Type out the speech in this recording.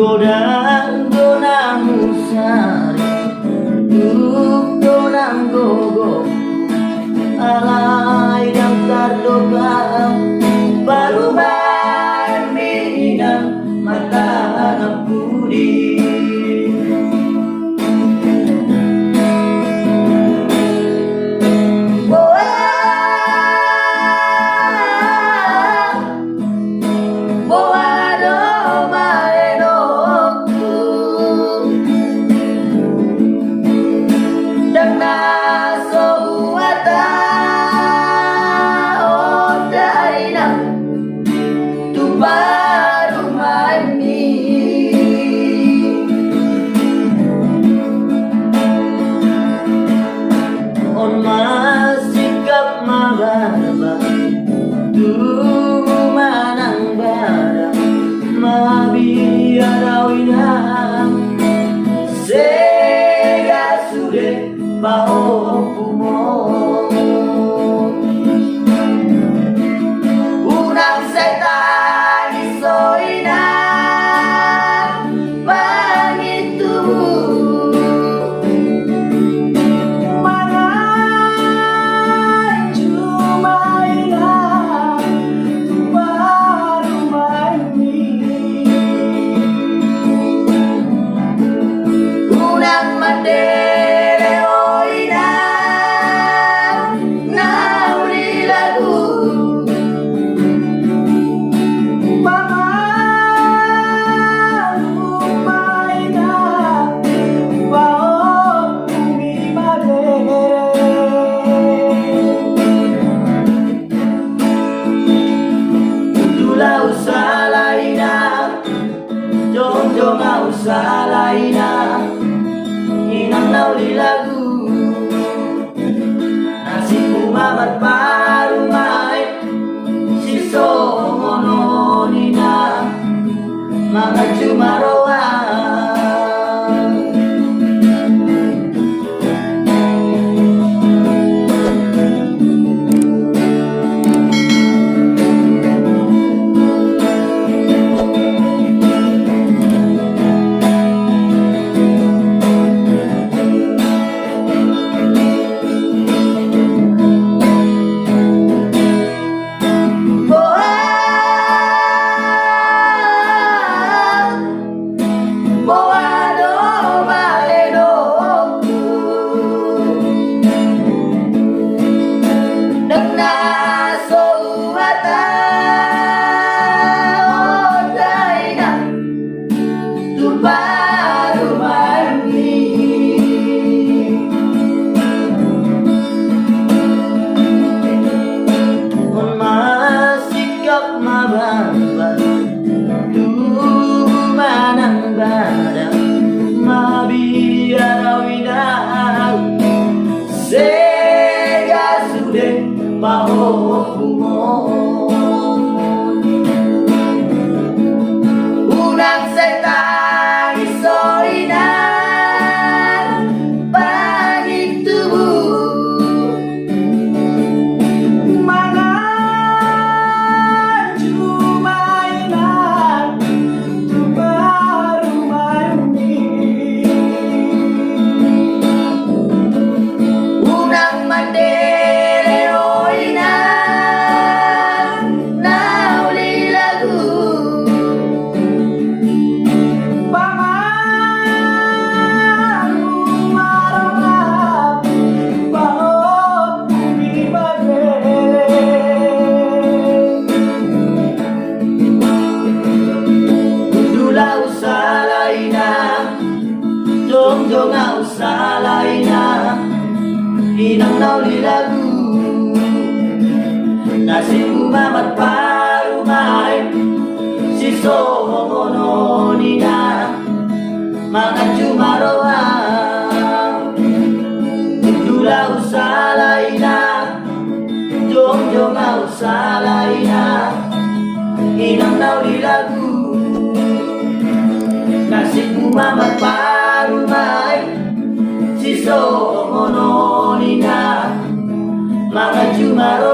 godang donang musari donang gogo alay ng tardoga baru minang mata ng pudi bao pumo unang setan isoina pangitu mana cumaina baru mani unang made salaina inang nauli lagu nasi umamat parumay siso mononina mga cumarawan bao pumo unang setan isoina pangitu mana cumainan tu baru mani unang made Jongjonga usalaina inang nauli lagu nasi umamat parumay siso mononina mga cumarawan dula usalaina jongjonga usalaina inang nauli lagu nasi umamat parumay siso mononina mga cumarawan